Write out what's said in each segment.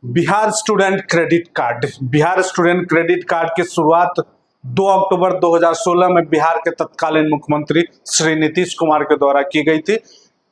Bihar student credit card की शुरुआत 2 अक्टूबर 2016 में बिहार के तत्कालीन मुख्यमंत्री श्री नीतीश कुमार के द्वारा की गई थी।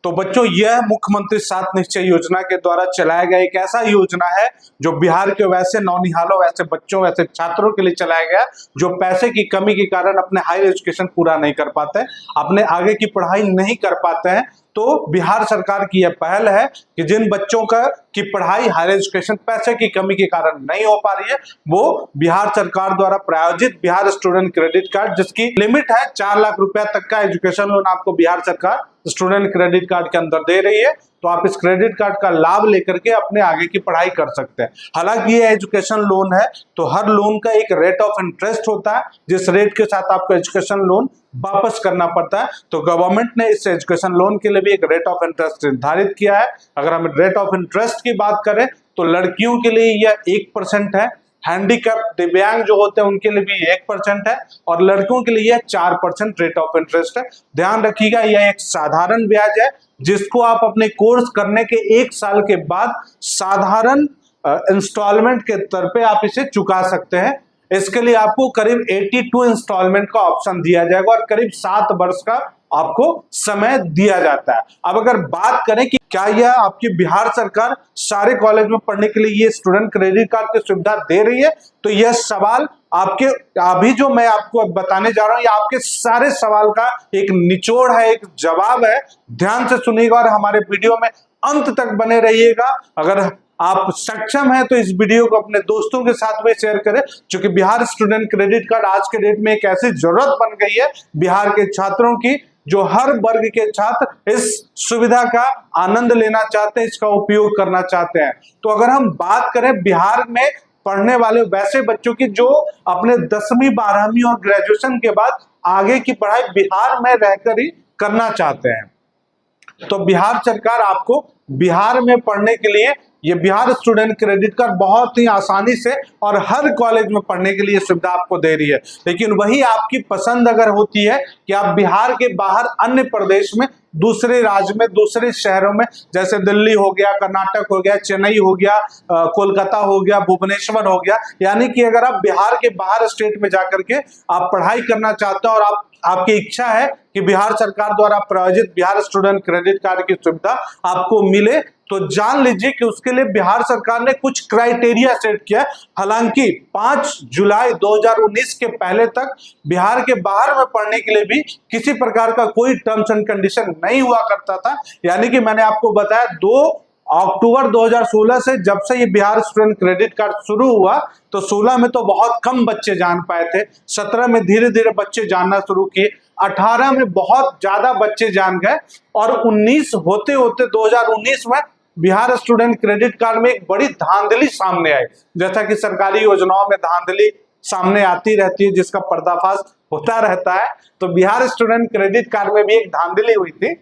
तो बच्चों, यह मुख्यमंत्री 7 निश्चय योजना के द्वारा चलाया गया एक ऐसा योजना है जो बिहार के वैसे नौनिहालों, वैसे बच्चों, वैसे छात्रों के लिए चलाया गया जो पैसे की कमी के कारण अपने हायर एजुकेशन पूरा नहीं कर पाते, अपने आगे की पढ़ाई नहीं कर पाते हैं। तो बिहार सरकार की यह पहल है कि जिन बच्चों की पढ़ाई हायर एजुकेशन पैसे की कमी के कारण नहीं हो पा रही है, वो बिहार सरकार द्वारा प्रायोजित बिहार स्टूडेंट क्रेडिट कार्ड, जिसकी लिमिट है 4 लाख रुपया तक का एजुकेशन लोन आपको बिहार सरकार स्टूडेंट क्रेडिट कार्ड के अंदर दे रही है। तो आप इस क्रेडिट कार्ड का लाभ लेकर के अपने आगे की पढ़ाई कर सकते हैं। हालांकि ये एजुकेशन लोन है तो हर लोन का एक रेट ऑफ इंटरेस्ट होता है, जिस रेट के साथ आपको एजुकेशन लोन वापस करना पड़ता है। तो गवर्नमेंट ने इस एजुकेशन लोन के लिए भी एक रेट ऑफ इंटरेस्ट निर्धारित किया है। अगर हम रेट ऑफ इंटरेस्ट की बात करें तो लड़कियों के लिए यह 1% है, हैंडीकैप दिव्यांग जो होते हैं उनके लिए भी 1% है, और लड़कों के लिए यह 4% रेट ऑफ इंटरेस्ट है। ध्यान रखिएगा, यह एक साधारण ब्याज है जिसको आप अपने कोर्स करने के 1 साल के बाद साधारण इंस्टॉलमेंट के तौर पे आप इसे चुका सकते हैं। इसके लिए आपको करीब 82 इंस्टॉलमेंट का ऑप्शन दिया जाएगा और करीब 7 वर्ष का आपको समय दिया जाता है। अब अगर बात करें कि क्या यह आपकी बिहार सरकार सारे कॉलेज में पढ़ने के लिए ये स्टूडेंट क्रेडिट कार्ड की सुविधा दे रही है, तो यह सवाल आपके अभी जो मैं आपको बताने जा रहा हूं, ये आपके सारे सवाल का एक निचोड़ है, एक जवाब है। ध्यान से सुनिएगा और हमारे वीडियो में अंत तक बने रहिएगा। अगर आप सक्षम हैं तो इस वीडियो को अपने दोस्तों के साथ में शेयर करें, क्योंकि बिहार स्टूडेंट क्रेडिट कार्ड आज के डेट में एक ऐसी जरूरत बन गई है बिहार के छात्रों की, जो हर वर्ग के छात्र इस सुविधा का आनंद लेना चाहते हैं, इसका उपयोग करना चाहते हैं। तो अगर हम बात करें बिहार में पढ़ने वाले वैसे बच्चों की जो अपने 10वीं 12वीं और ग्रेजुएशन के बाद आगे की पढ़ाई बिहार में रहकर ही करना चाहते हैं, तो बिहार सरकार आपको बिहार में पढ़ने के लिए ये बिहार स्टूडेंट क्रेडिट कार्ड बहुत ही आसानी से और हर कॉलेज में पढ़ने के लिए सुविधा आपको दे रही है। लेकिन वही आपकी पसंद अगर होती है कि आप बिहार के बाहर अन्य प्रदेश में, दूसरे राज्य में, दूसरे शहरों में, जैसे दिल्ली हो गया, कर्नाटक हो गया, चेन्नई हो गया, कोलकाता हो गया, भुवनेश्वर हो गया, यानी कि अगर आप बिहार के बाहर स्टेट में जाकर के आप पढ़ाई करना चाहते हैं और आपकी इच्छा है कि बिहार सरकार द्वारा प्रायोजित बिहार स्टूडेंट क्रेडिट कार्ड की सुविधा आपको मिले, तो जान लीजिए कि उसके लिए बिहार सरकार ने कुछ क्राइटेरिया सेट किया। हालांकि 5 जुलाई 2019 के पहले तक बिहार के बाहर में पढ़ने के लिए भी किसी प्रकार का कोई टर्म्स एंड कंडीशन नहीं हुआ करता था। यानी कि मैंने आपको बताया 2 अक्टूबर 2016 से जब से ये बिहार स्टूडेंट क्रेडिट कार्ड शुरू हुआ, तो 16 में तो बहुत कम बच्चे जान पाए थे, 17 में धीरे धीरे बच्चे जानना शुरू किए, 18 में बहुत ज्यादा बच्चे जान गए, और 19 होते होते 2019 में बिहार स्टूडेंट क्रेडिट कार्ड में एक बड़ी धांधली सामने आई। जैसा कि सरकारी योजनाओं में धांधली सामने आती रहती है, जिसका पर्दाफाश होता रहता है, तो बिहार स्टूडेंट क्रेडिट कार्ड में भी एक धांधली हुई थी,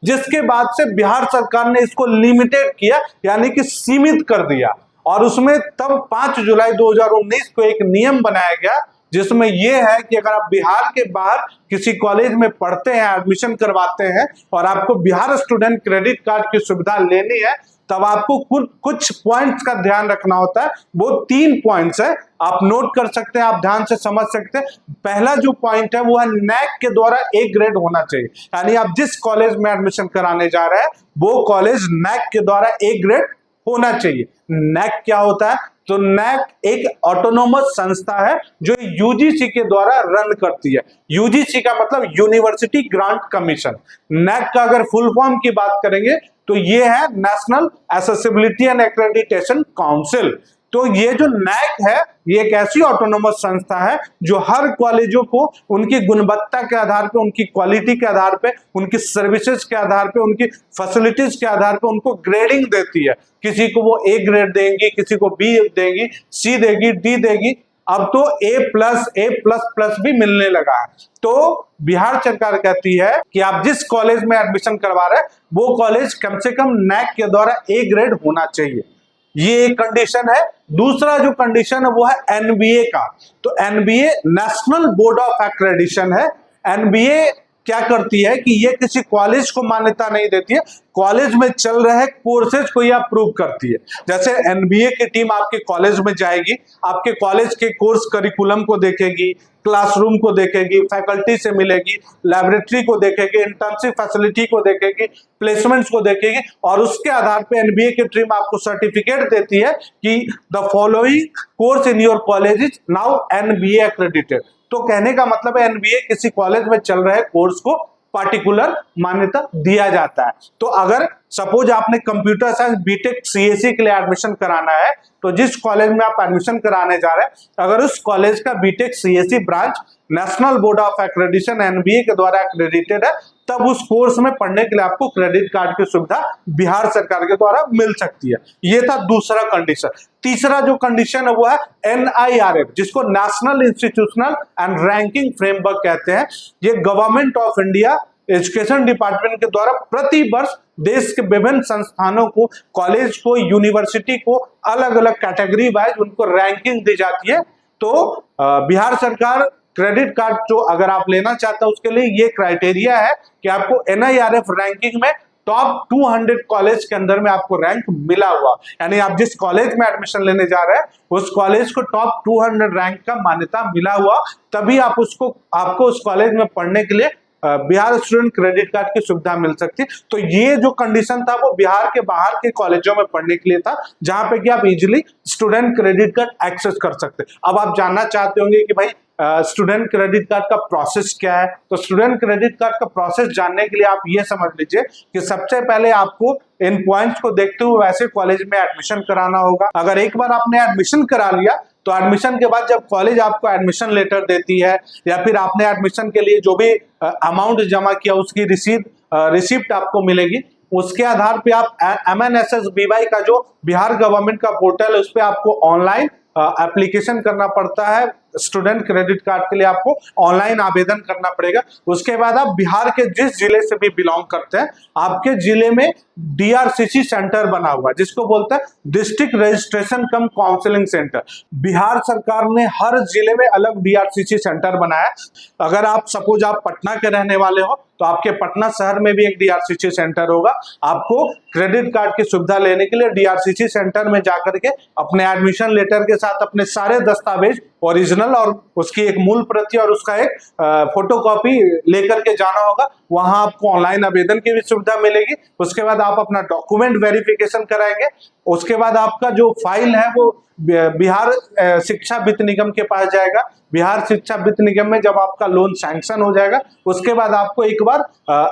जिसके बाद से बिहार सरकार ने इसको लिमिटेड किया, यानी कि सीमित कर दिया। और उसमें तब 5 जुलाई 2019 को एक नियम बनाया गया, जिसमें यह है कि अगर आप बिहार के बाहर किसी कॉलेज में पढ़ते हैं, एडमिशन करवाते हैं और आपको बिहार स्टूडेंट क्रेडिट कार्ड की सुविधा लेनी है, तब आपको कुछ पॉइंट्स का ध्यान रखना होता है। वो 3 पॉइंट्स है, आप नोट कर सकते हैं, आप ध्यान से समझ सकते हैं। पहला जो पॉइंट है वो है नैक के द्वारा A ग्रेड होना चाहिए, यानी आप जिस कॉलेज में एडमिशन कराने जा रहे हैं वो कॉलेज नैक के द्वारा A ग्रेड होना चाहिए। नैक क्या होता है? तो नैक एक ऑटोनोमस संस्था है जो यूजीसी के द्वारा रन करती है। यूजीसी का मतलब यूनिवर्सिटी ग्रांट कमीशन। नैक का अगर फुल फॉर्म की बात करेंगे तो ये है national accessibility and accreditation council. तो ये जो नैक है ये एक ऐसी ऑटोनोमस संस्था है जो हर कॉलेजों को उनकी गुणवत्ता के आधार पे, उनकी क्वालिटी के आधार पे, उनकी सर्विसेज के आधार पे, उनकी फैसिलिटीज के आधार पे उनको ग्रेडिंग देती है। किसी को वो A ग्रेड देंगी, किसी को B देंगी, C देगी, D देगी, अब तो A++ भी मिलने लगा है। तो बिहार सरकार कहती है कि आप जिस कॉलेज में एडमिशन करवा रहे हैं वो कॉलेज कम से कम नैक के द्वारा A ग्रेड होना चाहिए, ये एक कंडीशन है। दूसरा जो कंडीशन है वो है NBA का। तो NBA national board of accreditation है। NBA क्या करती है कि ये किसी कॉलेज को मान्यता नहीं देती है, कॉलेज में चल रहे कोर्सेज को यह प्रूव करती है। जैसे एनबीए की टीम आपके कॉलेज में जाएगी, आपके कॉलेज के कोर्स करिकुलम को देखेगी, क्लासरूम को देखेगी, फैकल्टी से मिलेगी, लैबोरेटरी को देखेगी, इंटर्नशिप फैसिलिटी को देखेगी, प्लेसमेंट्स को देखेगी, और उसके आधार पे एनबीए की टीम आपको सर्टिफिकेट देती है कि the following course in your college is now NBA accredited. तो कहने का मतलब है एनबीए किसी कॉलेज में चल रहे कोर्स को पार्टिकुलर मान्यता दिया जाता है। तो अगर सपोज आपने कंप्यूटर साइंस बीटेक सीएससी के लिए एडमिशन कराना है, तो जिस कॉलेज में आप एडमिशन कराने जा रहे हैं, अगर उस कॉलेज का B Tech CSC branch national board of accreditation NBA के द्वारा एक्रेडिटेड है, तब उस कोर्स में पढ़ने के लिए आपको क्रेडिट कार्ड की सुविधा बिहार सरकार के द्वारा मिल सकती है। ये था दूसरा कंडीशन। तीसरा जो कंडीशन है वो है NIRF, जिसको national institutional and ranking framework कहते हैं। ये government of India education department के द्वारा प्रति वर्ष देश के विभिन्न संस्थानों को, कॉलेज को, यूनिवर्सिटी को अलग अलग कैटेगरी वाइज उनको रैंकिंग दी जाती है। तो बिहार सरकार क्रेडिट कार्ड जो अगर आप लेना चाहते हैं उसके लिए ये क्राइटेरिया है कि आपको NIRF रैंकिंग में टॉप 200 कॉलेज के अंदर में आपको रैंक मिला हुआ, यानी आप जिस कॉलेज में एडमिशन लेने जा रहे हैं उस कॉलेज को टॉप 200 रैंक का मान्यता मिला हुआ, तभी आपको उस कॉलेज में पढ़ने के लिए बिहार स्टूडेंट क्रेडिट कार्ड की सुविधा मिल सकती है। तो ये जो कंडीशन था वो बिहार के बाहर के कॉलेजों में पढ़ने के लिए था, जहां पे कि आप easily student credit card access कर सकते हैं। अब आप जानना चाहते होंगे कि भाई स्टूडेंट क्रेडिट कार्ड का प्रोसेस क्या है। तो स्टूडेंट क्रेडिट कार्ड का प्रोसेस जानने के लिए आप ये समझ लीजिए कि सबसे पहले आपको इन पॉइंट्स को देखते हुए वैसे कॉलेज में एडमिशन कराना होगा। अगर एक बार आपने एडमिशन करा लिया तो एडमिशन के बाद जब कॉलेज आपको एडमिशन लेटर देती है या फिर आपने एडमिशन के लिए जो भी अमाउंट जमा किया उसकी रिसिप्ट आपको मिलेगी, उसके आधार पे आप MNSSBY का जो बिहार गवर्नमेंट का पोर्टल है उस पर आपको ऑनलाइन एप्लीकेशन करना पड़ता है। स्टूडेंट क्रेडिट कार्ड के लिए आपको ऑनलाइन आवेदन करना पड़ेगा। उसके बाद आप बिहार के जिस जिले से भी बिलोंग करते हैं, आपके जिले में DRCC सेंटर बना हुआ है, जिसको बोलते हैं डिस्ट्रिक्ट रजिस्ट्रेशन कम काउंसलिंग सेंटर। बिहार सरकार ने हर जिले में अलग DRCC सेंटर बनाया। अगर आप सपोज आप पटना के रहने वाले हो तो आपके पटना शहर में भी एक DRCC सेंटर होगा। आपको क्रेडिट कार्ड की सुविधा लेने के लिए DRCC सेंटर में जाकर के अपने एडमिशन लेटर के साथ अपने सारे दस्तावेज ओरिजिनल और उसकी एक मूल प्रति और उसका एक फोटोकॉपी लेकर के जाना होगा। वहां आपको ऑनलाइन आवेदन की भी सुविधा मिलेगी। उसके बाद आप अपना डॉक्यूमेंट वेरिफिकेशन कराएंगे। उसके बाद आपका जो फाइल है वो बिहार शिक्षा वित्त निगम के पास जाएगा। बिहार शिक्षा वित्त निगम में जब आपका लोन सैंक्शन हो जाएगा उसके बाद आपको एक बार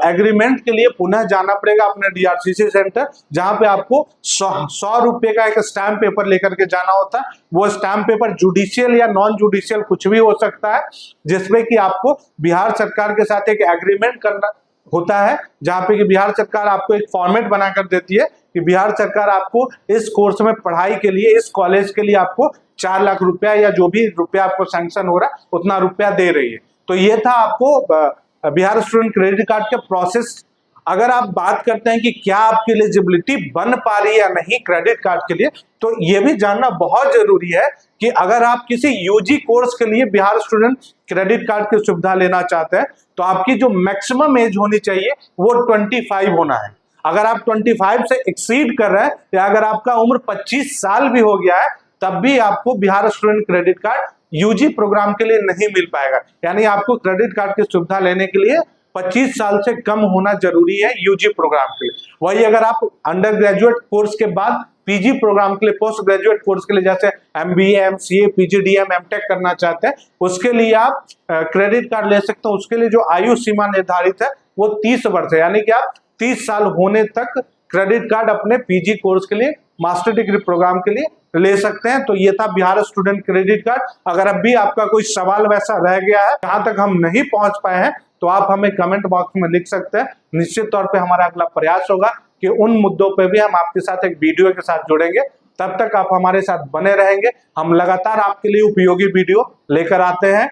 एग्रीमेंट के लिए पुनः जाना पड़ेगा अपने DRCC सेंटर, जहां पे आपको 100 रुपए का एक स्टैम्प पेपर लेकर के जाना होता है। वो स्टैम्प पेपर जुडिशियल या नॉन जुडिशियल कुछ भी हो सकता है, जिसमें कि आपको बिहार सरकार के साथ एक एग्रीमेंट करना होता है, जहां पे कि बिहार सरकार आपको एक फॉर्मेट बनाकर देती है कि बिहार सरकार आपको इस कोर्स में पढ़ाई के लिए, इस कॉलेज के लिए आपको 4 लाख रुपया या जो भी रुपया आपको सैंक्शन हो रहा है उतना रुपया दे रही है। तो ये था आपको बिहार स्टूडेंट क्रेडिट कार्ड के प्रोसेस। अगर आप बात करते हैं कि क्या आपकी एलिजिबिलिटी बन पा रही है या नहीं क्रेडिट कार्ड के लिए, तो ये भी जानना बहुत जरूरी है कि अगर आप किसी यूजी कोर्स के लिए बिहार स्टूडेंट क्रेडिट कार्ड की सुविधा लेना चाहते हैं तो आपकी जो मैक्सिमम एज होनी चाहिए वो 25 होना है। अगर आप 25 से एक्सीड कर रहे हैं या अगर आपका उम्र 25 साल भी हो गया है तब भी आपको Bihar student credit card UG program के लिए नहीं मिल पाएगा। यानी आपको क्रेडिट कार्ड की सुविधा लेने के लिए 25 साल से कम होना जरूरी है यूजी प्रोग्राम के लिए। वही अगर आप अंडर ग्रेजुएट कोर्स के बाद पीजी प्रोग्राम के लिए, पोस्ट ग्रेजुएट कोर्स के लिए जैसे MBA, MCA, PGDM, MTech करना चाहते हैं, उसके लिए आप क्रेडिट कार्ड ले सकते हैं। उसके लिए जो आयु सीमा निर्धारित है वो 30 वर्ष है, यानी कि आप 30 साल होने तक क्रेडिट कार्ड अपने पीजी कोर्स के लिए, मास्टर डिग्री प्रोग्राम के लिए ले सकते हैं। तो ये था बिहार स्टूडेंट क्रेडिट कार्ड। अगर अभी आपका कोई सवाल वैसा रह गया है जहां तक हम नहीं पहुंच पाए हैं तो आप हमें कमेंट बॉक्स में लिख सकते हैं। निश्चित तौर पे हमारा अगला प्रयास होगा कि उन मुद्दों पे भी हम आपके साथ एक वीडियो के साथ जुड़ेंगे। तब तक आप हमारे साथ बने रहेंगे। हम लगातार आपके लिए उपयोगी वीडियो लेकर आते हैं।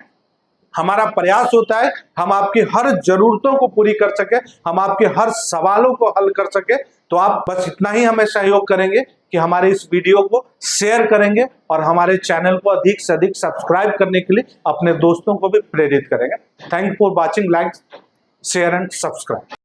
हमारा प्रयास होता है हम आपकी हर जरूरतों को पूरी कर सके, हम आपके हर सवालों को हल कर सके। तो आप बस इतना ही हमें सहयोग करेंगे कि हमारे इस वीडियो को शेयर करेंगे और हमारे चैनल को अधिक से अधिक सब्सक्राइब करने के लिए अपने दोस्तों को भी प्रेरित करेंगे। Thank for watching, like, share and subscribe.